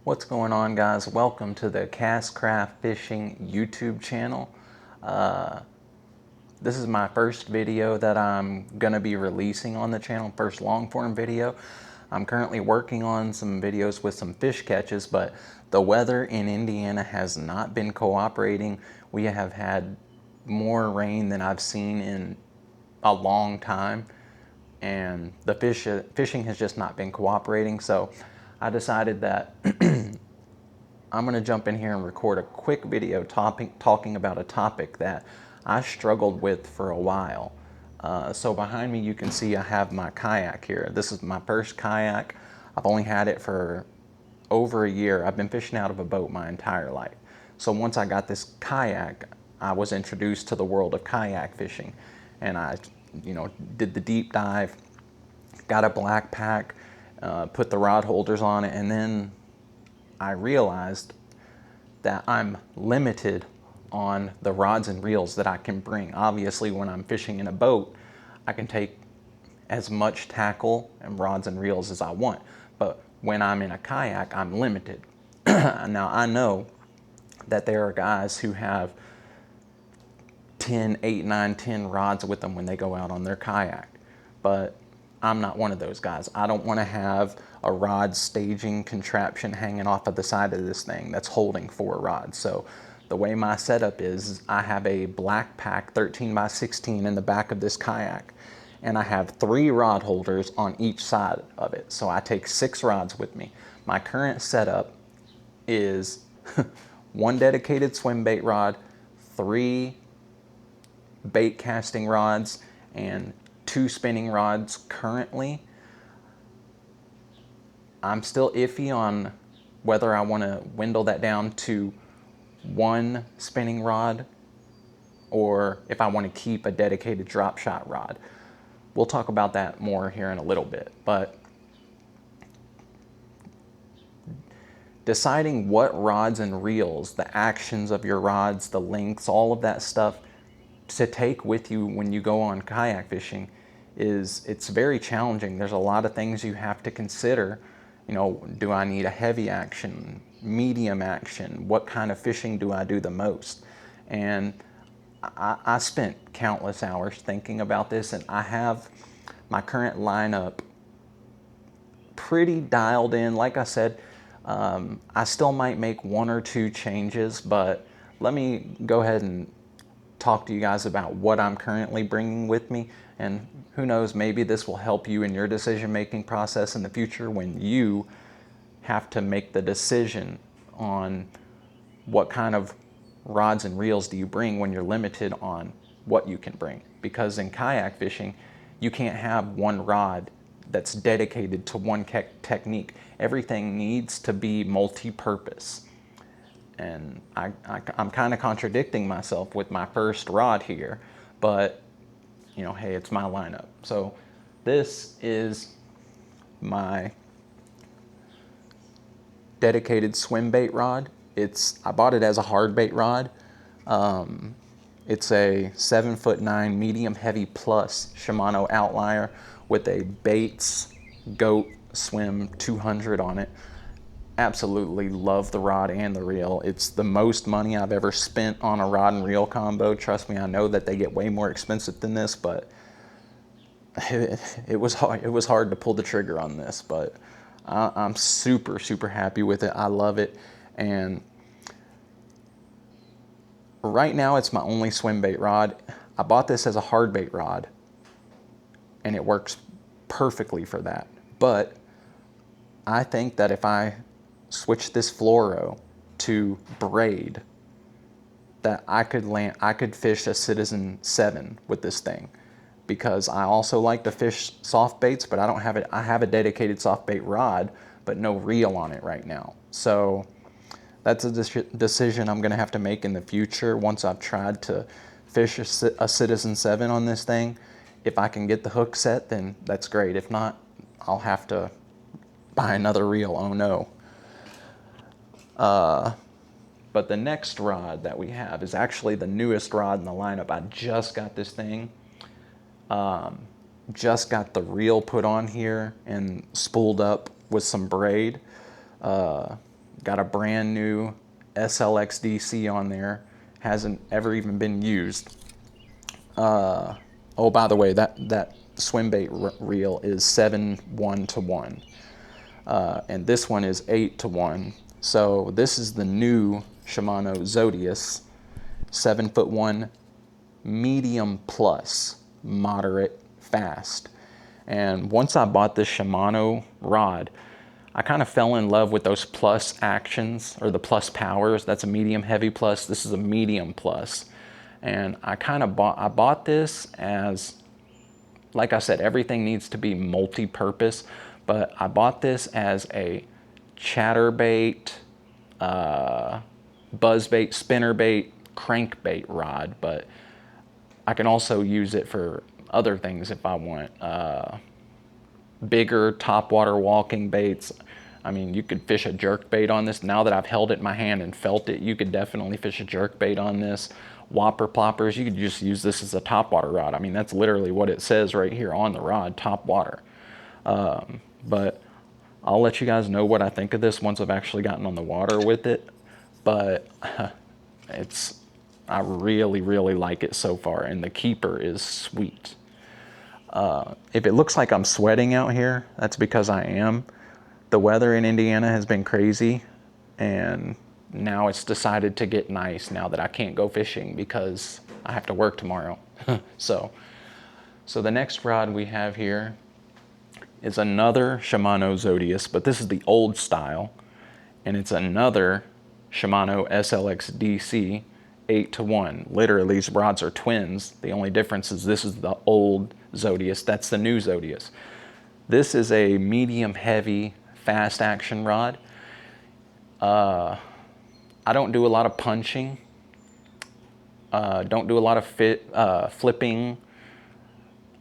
What's going on, guys? Welcome to the Cast Fishing YouTube channel. This is my first video that I'm going to be releasing on the channel, first long form video. I'm currently working on some videos with some fish catches, but the weather in Indiana has not been cooperating. We have had more rain than I've seen in a long time, and the fishing has just not been cooperating. So I decided that I'm going to jump in here and record a quick video talking about a topic that I struggled with for a while. So behind me you can see I have my kayak here. This is my first kayak. I've only had it for over a year. I've been fishing out of a boat my entire life. So once I got this kayak, I was introduced to the world of kayak fishing, and I did the deep dive, got a black pack, put the rod holders on it, and then I realized that I'm limited on the rods and reels that I can bring. Obviously, when I'm fishing in a boat, I can take as much tackle and rods and reels as I want. But when I'm in a kayak, I'm limited. Now, I know that there are guys who have 10, 8, 9, 10 rods with them when they go out on their kayak. But I'm not one of those guys. I don't want to have a rod staging contraption hanging off of the side of this thing that's holding 4 rods. So the way my setup is, I have a black pack 13 by 16 in the back of this kayak, and I have 3 rod holders on each side of it. So I take 6 rods with me. My current setup is 1 dedicated swim bait rod, 3 bait casting rods, and 2 spinning rods currently. I'm still iffy on whether I want to dwindle that down to 1 spinning rod or if I want to keep a dedicated drop shot rod. We'll talk about that more here in a little bit, but deciding what rods and reels, the actions of your rods, the lengths, all of that stuff to take with you when you go on kayak fishing it's very challenging. There's a lot of things you have to consider. Do I need a heavy action, medium action? What kind of fishing do I do the most? And I spent countless hours thinking about this, and I have my current lineup pretty dialed in. Like I said, I still might make 1 or 2 changes, but let me go ahead and talk to you guys about what I'm currently bringing with me, and who knows, maybe this will help you in your decision-making process in the future when you have to make the decision on what kind of rods and reels do you bring when you're limited on what you can bring. Because in kayak fishing, you can't have 1 rod that's dedicated to 1 technique. Everything needs to be multi-purpose. And I'm kind of contradicting myself with my first rod here, but hey, it's my lineup. So this is my dedicated swim bait rod. I bought it as a hard bait rod. It's a 7'9" medium heavy plus Shimano outlier with a Bates Goat Swim 200 on it. Absolutely love the rod and the reel. It's the most money I've ever spent on a rod and reel combo. Trust me, I know that they get way more expensive than this, but it was hard to pull the trigger on this, but I'm super happy with it. I love it. And right now it's my only swim bait rod. I bought this as a hard bait rod, and it works perfectly for that. But I think that if I switch this fluoro to braid, that I could fish a Citizen 7 with this thing, because I also like to fish soft baits, but I don't have it. I have a dedicated soft bait rod, but no reel on it right now. So that's a decision I'm going to have to make in the future once I've tried to fish a Citizen 7 on this thing. If I can get the hook set, then that's great. If not, I'll have to buy another reel. Oh no. But the next rod that we have is actually the newest rod in the lineup. I just got this thing. Just got the reel put on here and spooled up with some braid. Got a brand new SLX DC on there. Hasn't ever even been used. Oh, by the way, that swim bait reel is 7:1 to 1. And this one is 8:1. So this is the new Shimano Zodius 7'1" medium plus, moderate, fast. And once I bought this Shimano rod, I kind of fell in love with those plus actions, or the plus powers. That's a medium heavy plus. This is a medium plus. And I bought this as, like I said, everything needs to be multi-purpose, but I bought this as a chatterbait, buzzbait, spinnerbait, crankbait rod, but I can also use it for other things if I want. Bigger topwater walking baits. I mean, you could fish a jerk bait on this. Now that I've held it in my hand and felt it, you could definitely fish a jerk bait on this. Whopper ploppers, you could just use this as a topwater rod. I mean, that's literally what it says right here on the rod, topwater. But I'll let you guys know what I think of this once I've actually gotten on the water with it. But I really, really like it so far, and the keeper is sweet. If it looks like I'm sweating out here, that's because I am. The weather in Indiana has been crazy, and now it's decided to get nice now that I can't go fishing because I have to work tomorrow. So the next rod we have here is another Shimano Zodius, but this is the old style, and it's another Shimano SLX DC 8:1. Literally, these rods are twins. The only difference is this is the old Zodius, that's the new Zodius. This is a medium heavy fast action rod. I don't do a lot of punching. Don't do a lot of flipping.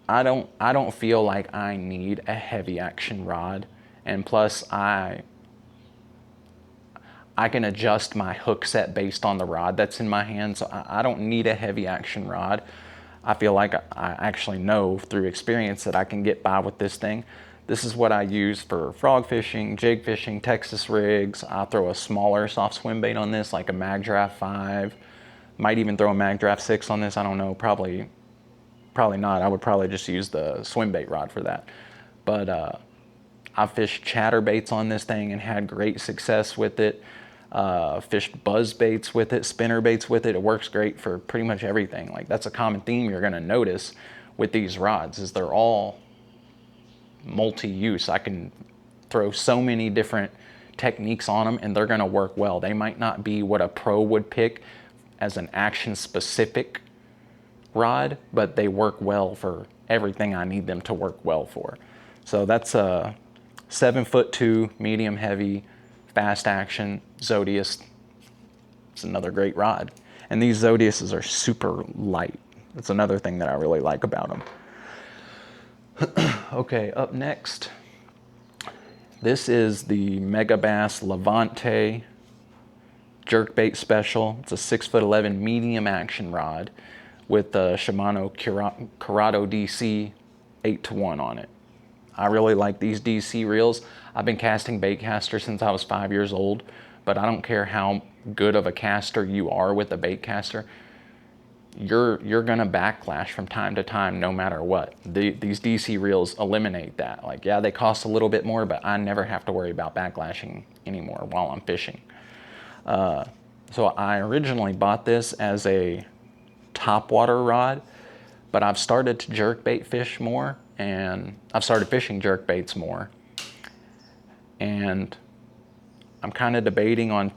I don't feel like I need a heavy action rod, and plus I can adjust my hook set based on the rod that's in my hand, so I don't need a heavy action rod. I feel like I actually know through experience that I can get by with this thing. This is what I use for frog fishing, jig fishing, Texas rigs. I'll throw a smaller soft swim bait on this, like a Mag Draft 5. Might even throw a Mag Draft 6 on this, I don't know, probably not. I would probably just use the swim bait rod for that. But I've fished chatterbaits on this thing and had great success with it. Fished buzz baits with it, spinner baits with it. It works great for pretty much everything. Like, that's a common theme you're gonna notice with these rods, is they're all multi-use. I can throw so many different techniques on them and they're gonna work well. They might not be what a pro would pick as an action specific rod, but they work well for everything I need them to work well for. So that's a 7'2" medium heavy fast action Zodius. It's another great rod, and these Zodiuses are super light. That's another thing that I really like about them. Okay, up next, this is the Megabass Levante jerkbait special. It's a 6'11" medium action rod with the Shimano Curado DC 8:1 on it. I really like these DC reels. I've been casting baitcaster since I was 5 years old, but I don't care how good of a caster you are with a baitcaster, you're gonna backlash from time to time no matter what. These DC reels eliminate that. Like, yeah, they cost a little bit more, but I never have to worry about backlashing anymore while I'm fishing. So I originally bought this as a topwater rod, but I've started to jerkbait fish more, and I've started fishing jerkbaits more. And I'm kind of debating on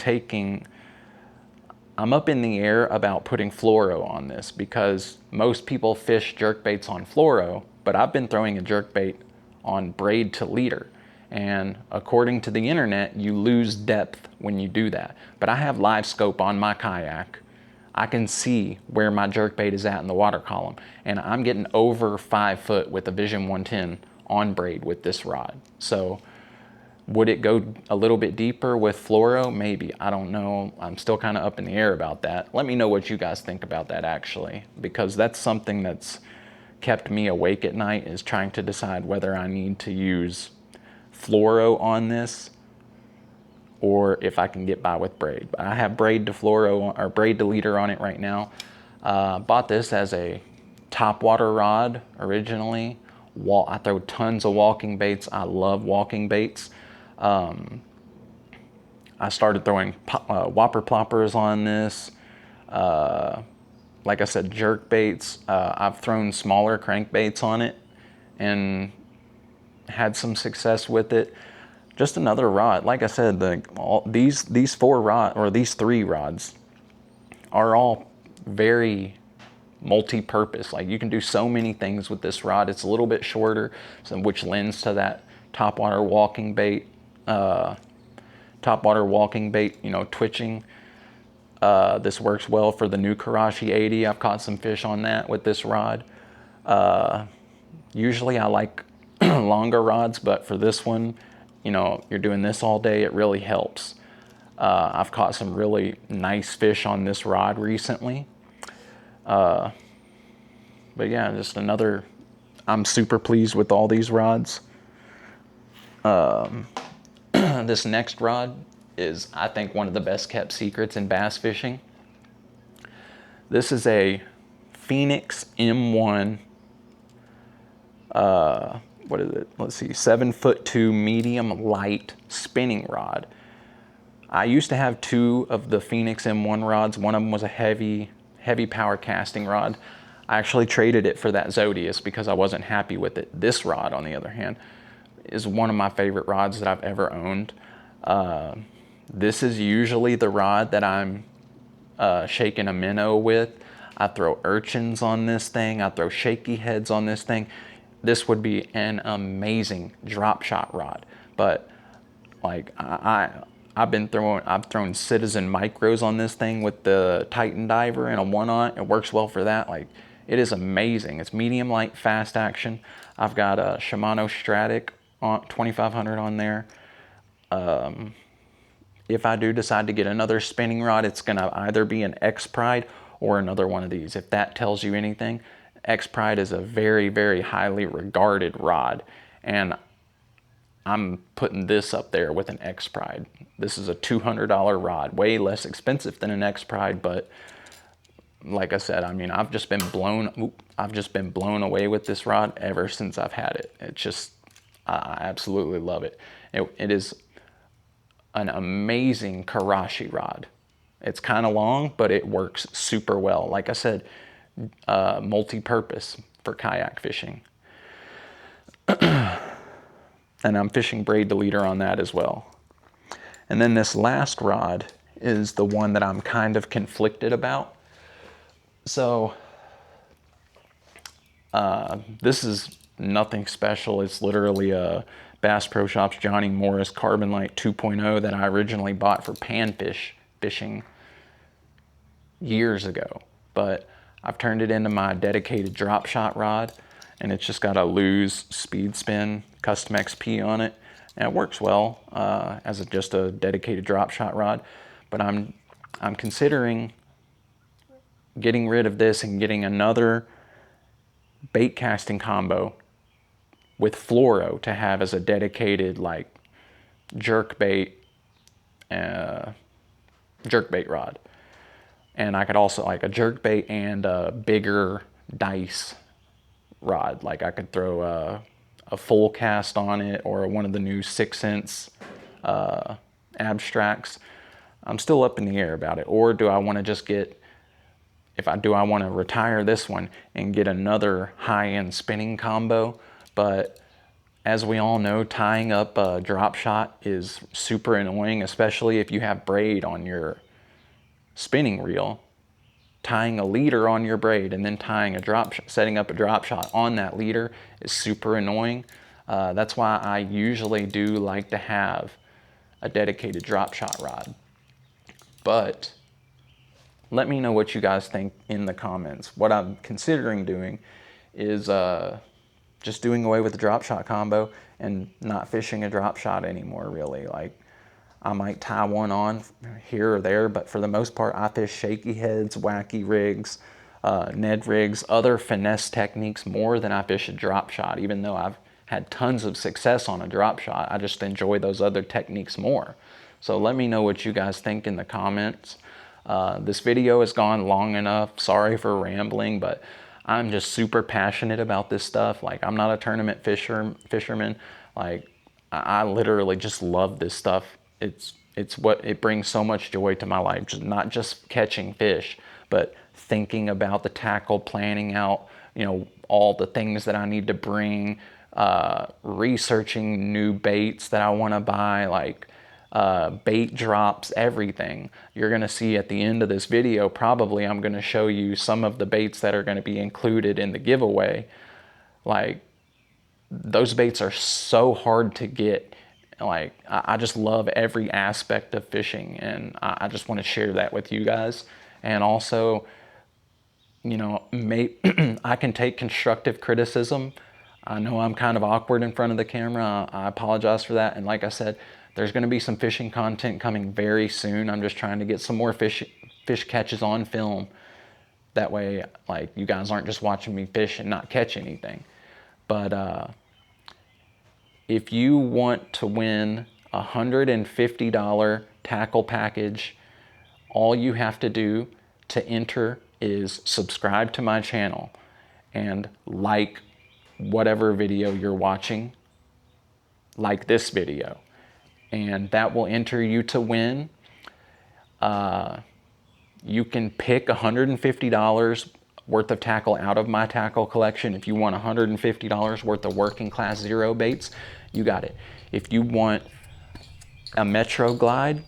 I'm up in the air about putting fluoro on this, because most people fish jerkbaits on fluoro, but I've been throwing a jerkbait on braid to leader. And according to the internet, you lose depth when you do that. But I have live scope on my kayak. I can see where my jerkbait is at in the water column, and I'm getting over 5 foot with a Vision 110 on braid with this rod. So would it go a little bit deeper with fluoro? Maybe. I don't know. I'm still kind of up in the air about that. Let me know what you guys think about that, actually, because that's something that's kept me awake at night, is trying to decide whether I need to use fluoro on this or if I can get by with braid. But I have braid to fluoro or braid to leader on it right now. Bought this as a topwater rod originally. I throw tons of walking baits. I love walking baits. I started throwing whopper ploppers on this. Like I said, jerk baits. I've thrown smaller crankbaits on it and had some success with it. Just another rod. Like I said, these three rods are all very multi-purpose. Like, you can do so many things with this rod. It's a little bit shorter, which lends to that topwater walking bait. Twitching. This works well for the new Karashi 80. I've caught some fish on that with this rod. Usually I like longer rods, but for this one, you're doing this all day, it really helps. I've caught some really nice fish on this rod recently. But yeah, I'm super pleased with all these rods. This next rod is, I think, one of the best kept secrets in bass fishing. This is a Phoenix M1, what is it? Let's see, 7'2" medium light spinning rod. I used to have two of the Phoenix M1 rods. One of them was a heavy power casting rod. I actually traded it for that Zodius because I wasn't happy with it. This rod, on the other hand, is one of my favorite rods that I've ever owned. This is usually the rod that I'm shaking a minnow with. I throw urchins on this thing. I throw shaky heads on this thing. This would be an amazing drop shot rod. But like I've thrown Citizen Micros on this thing with the Titan Diver and a 1-aught. It works well for that. Like, it is amazing. It's medium light, fast action. I've got a Shimano Stratic 2500 on there. If I do decide to get another spinning rod, it's gonna either be an X-Pride or another one of these. If that tells you anything, X-Pride is a very, very highly regarded rod, and I'm putting this up there with an X-Pride. This is a $200 rod, way less expensive than an X-Pride, but like I said, I mean, I've just been blown away with this rod ever since I've had it. It's just, I absolutely love it. It is an amazing Karashi rod. It's kind of long, but it works super well. Like I said, multi-purpose for kayak fishing. And I'm fishing braid to leader on that as well. And then this last rod is the one that I'm kind of conflicted about. So this is nothing special. It's literally a Bass Pro Shops Johnny Morris Carbon Light 2.0 that I originally bought for panfish fishing years ago. But I've turned it into my dedicated drop shot rod, and it's just got a Lew's Speed Spin Custom XP on it, and it works well as just a dedicated drop shot rod. But I'm considering getting rid of this and getting another bait casting combo with fluoro to have as a dedicated, like, jerk bait rod. And I could also, like, a jerk bait and a bigger dice rod. Like, I could throw a full cast on it, or one of the new 6-inch abstracts. I'm still up in the air about it. Or do I want to just get, I want to retire this one and get another high-end spinning combo? But as we all know, tying up a drop shot is super annoying, especially if you have braid on your spinning reel. Tying a leader on your braid and then setting up a drop shot on that leader is super annoying. That's why I usually do like to have a dedicated drop shot rod. But let me know what you guys think in the comments. What I'm considering doing is just doing away with the drop shot combo and not fishing a drop shot anymore, really. Like, I might tie one on here or there, but for the most part, I fish shaky heads, wacky rigs, Ned rigs, other finesse techniques more than I fish a drop shot. Even though I've had tons of success on a drop shot, I just enjoy those other techniques more. So let me know what you guys think in the comments. This video has gone long enough. Sorry for rambling, but I'm just super passionate about this stuff. Like, I'm not a tournament fisherman. Like, I literally just love this stuff. It's what it brings so much joy to my life. Just not just catching fish, but thinking about the tackle, planning out, you know, all the things that I need to bring, researching new baits that I want to buy, like bait drops, everything. You're going to see at the end of this video, probably I'm going to show you some of the baits that are going to be included in the giveaway. Like, those baits are so hard to get. Like, I just love every aspect of fishing, and I just want to share that with you guys. And also, you know, I can take constructive criticism. I know I'm kind of awkward in front of the camera. I apologize for that. And like I said, there's going to be some fishing content coming very soon. I'm just trying to get some more fish catches on film. That way, like, you guys aren't just watching me fish and not catch anything. But if you want to win a $150 tackle package, all you have to do to enter is subscribe to my channel and like whatever video you're watching, like this video, and that will enter you to win. You can pick $150 worth of tackle out of my tackle collection. If you want $150 worth of working class zero baits, you got it. If you want a Metro Glide,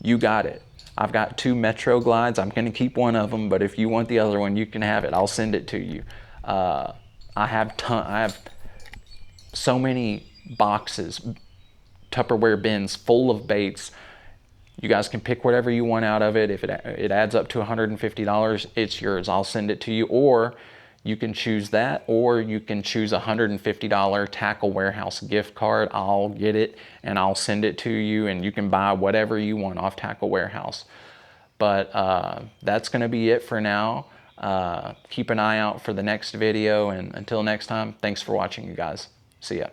you got it. I've got 2 Metro Glides. I'm gonna keep one of them, but if you want the other one, you can have it. I'll send it to you. I have so many boxes, Tupperware bins full of baits. You guys can pick whatever you want out of it. If it adds up to $150, it's yours. I'll send it to you. Or you can choose that, or you can choose a $150 Tackle Warehouse gift card. I'll get it and I'll send it to you, and you can buy whatever you want off Tackle Warehouse. But that's going to be it for now. Keep an eye out for the next video, and until next time, thanks for watching, you guys. See ya.